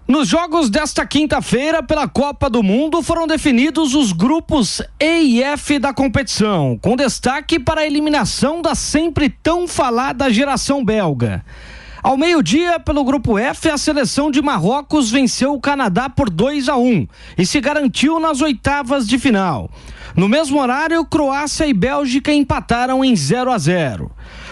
Nos jogos desta quinta-feira pela Copa do Mundo foram definidos os grupos E e F da competição, com destaque para a eliminação da sempre tão falada geração belga. Ao meio-dia, pelo grupo F, a seleção de Marrocos venceu o Canadá por 2-1 e se garantiu nas oitavas de final. No mesmo horário, Croácia e Bélgica empataram em 0-0.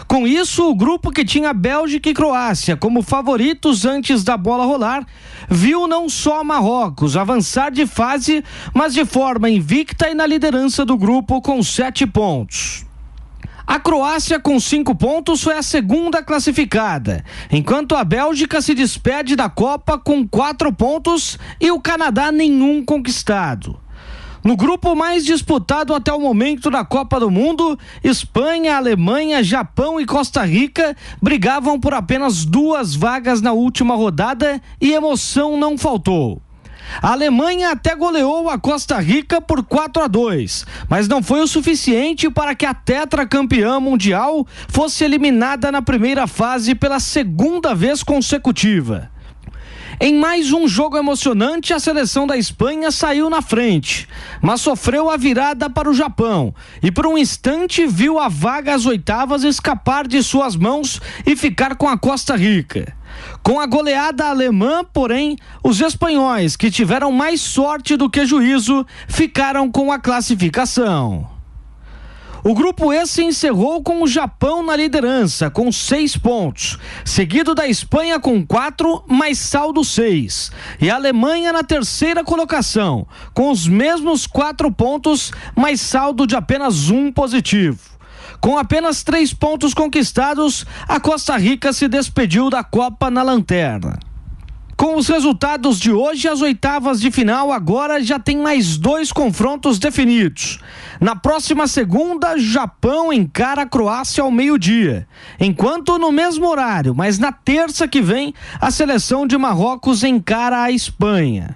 Com isso, o grupo que tinha Bélgica e Croácia como favoritos antes da bola rolar, viu não só Marrocos avançar de fase, mas de forma invicta e na liderança do grupo com 7 pontos. A Croácia, com 5 pontos, foi a segunda classificada, enquanto a Bélgica se despede da Copa com 4 pontos e o Canadá nenhum conquistado. No grupo mais disputado até o momento da Copa do Mundo, Espanha, Alemanha, Japão e Costa Rica brigavam por apenas 2 vagas na última rodada e emoção não faltou. A Alemanha até goleou a Costa Rica por 4-2, mas não foi o suficiente para que a tetracampeã mundial fosse eliminada na primeira fase pela segunda vez consecutiva. Em mais um jogo emocionante, a seleção da Espanha saiu na frente, mas sofreu a virada para o Japão e por um instante viu a vaga às oitavas escapar de suas mãos e ficar com a Costa Rica. Com a goleada alemã, porém, os espanhóis, que tiveram mais sorte do que juízo, ficaram com a classificação. O grupo E se encerrou com o Japão na liderança, com 6 pontos, seguido da Espanha com 4, mais saldo 6, e a Alemanha na terceira colocação, com os mesmos 4 pontos, mais saldo de apenas 1 positivo. Com apenas 3 pontos conquistados, a Costa Rica se despediu da Copa na lanterna. Com os resultados de hoje, as oitavas de final agora já tem mais 2 confrontos definidos. Na próxima segunda, Japão encara a Croácia ao meio-dia, enquanto no mesmo horário, mas na terça que vem, a seleção de Marrocos encara a Espanha.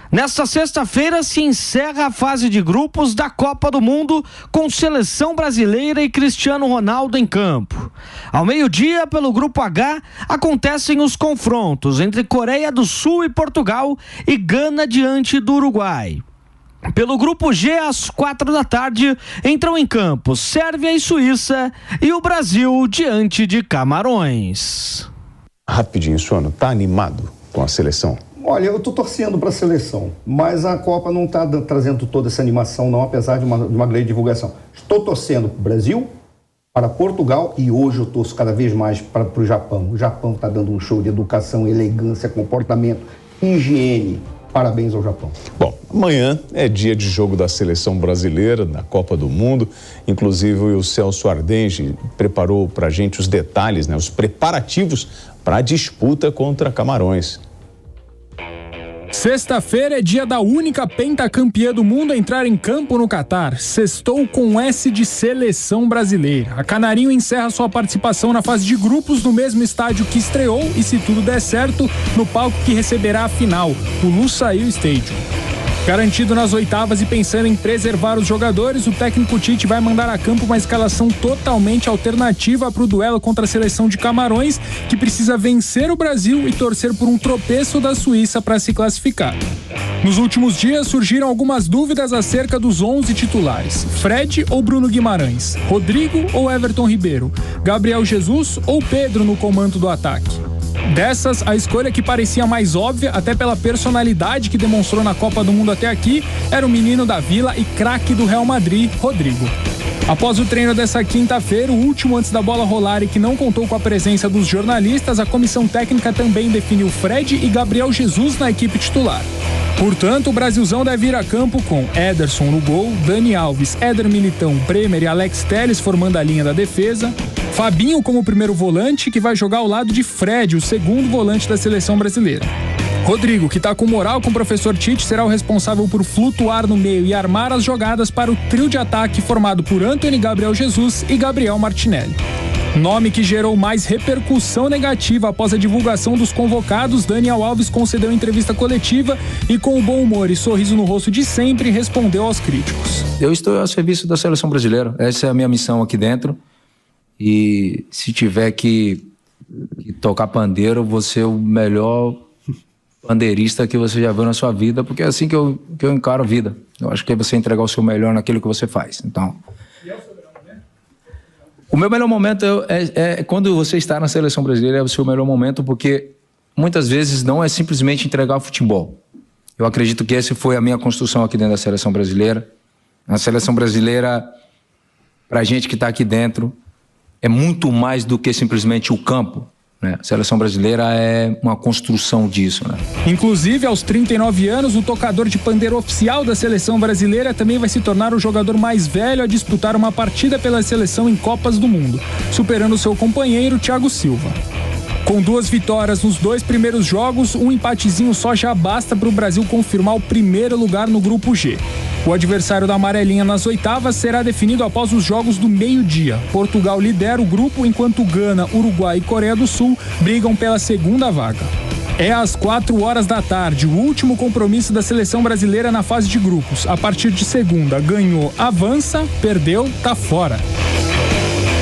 Nesta sexta-feira se encerra a fase de grupos da Copa do Mundo com seleção brasileira e Cristiano Ronaldo em campo. Ao meio-dia, pelo grupo H, acontecem os confrontos entre Coreia do Sul e Portugal e Gana diante do Uruguai. Pelo grupo G, às 4 da tarde, entram em campo Sérvia e Suíça e o Brasil diante de Camarões. Rapidinho, Sono, tá animado com a seleção? Olha, eu estou torcendo para a seleção, mas a Copa não está trazendo toda essa animação não, apesar de uma grande divulgação. Estou torcendo para o Brasil, para Portugal e hoje eu torço cada vez mais para o Japão. O Japão está dando um show de educação, elegância, comportamento, higiene. Parabéns ao Japão. Bom, amanhã é dia de jogo da seleção brasileira na Copa do Mundo. Inclusive o Celso Ardengi preparou para a gente os detalhes, os preparativos para a disputa contra Camarões. Sexta-feira é dia da única pentacampeã do mundo a entrar em campo no Catar. Sextou com S de seleção brasileira. A Canarinho encerra sua participação na fase de grupos no mesmo estádio que estreou e, se tudo der certo, no palco que receberá a final, o Lusail Stadium. Garantido nas oitavas e pensando em preservar os jogadores, o técnico Tite vai mandar a campo uma escalação totalmente alternativa para o duelo contra a seleção de Camarões, que precisa vencer o Brasil e torcer por um tropeço da Suíça para se classificar. Nos últimos dias surgiram algumas dúvidas acerca dos 11 titulares: Fred ou Bruno Guimarães, Rodrigo ou Everton Ribeiro, Gabriel Jesus ou Pedro no comando do ataque. Dessas, a escolha que parecia mais óbvia, até pela personalidade que demonstrou na Copa do Mundo até aqui, era o menino da Vila e craque do Real Madrid, Rodrigo. Após o treino dessa quinta-feira, o último antes da bola rolar e que não contou com a presença dos jornalistas, a comissão técnica também definiu Fred e Gabriel Jesus na equipe titular. Portanto, o Brasilzão deve ir a campo com Ederson no gol, Dani Alves, Éder Militão, Bremer e Alex Telles formando a linha da defesa, Fabinho como primeiro volante, que vai jogar ao lado de Fred, o segundo volante da seleção brasileira. Rodrigo, que está com moral com o professor Tite, será o responsável por flutuar no meio e armar as jogadas para o trio de ataque formado por Antony Gabriel Jesus e Gabriel Martinelli. Nome que gerou mais repercussão negativa após a divulgação dos convocados, Daniel Alves concedeu entrevista coletiva e, com o bom humor e sorriso no rosto de sempre, respondeu aos críticos. Eu estou ao serviço da seleção brasileira, essa é a minha missão aqui dentro, e se tiver que tocar pandeiro, eu vou ser o melhor bandeirista que você já viu na sua vida, porque é assim que eu encaro a vida. Eu acho que é você entregar o seu melhor naquilo que você faz. Então, o meu melhor momento é quando você está na seleção brasileira, é o seu melhor momento, porque muitas vezes não é simplesmente entregar o futebol. Eu acredito que essa foi a minha construção aqui dentro da seleção brasileira. A seleção brasileira, pra gente que está aqui dentro, é muito mais do que simplesmente o campo, né? A seleção brasileira é uma construção disso, né? Inclusive, aos 39 anos, o tocador de pandeiro oficial da seleção brasileira também vai se tornar o jogador mais velho a disputar uma partida pela seleção em Copas do Mundo, superando seu companheiro Thiago Silva. Com 2 vitórias nos 2 primeiros jogos, um empatezinho só já basta para o Brasil confirmar o primeiro lugar no Grupo G. O adversário da amarelinha nas oitavas será definido após os jogos do meio-dia. Portugal lidera o grupo, enquanto Gana, Uruguai e Coreia do Sul brigam pela segunda vaga. É às 16h, o último compromisso da seleção brasileira na fase de grupos. A partir de segunda, ganhou, avança, perdeu, tá fora.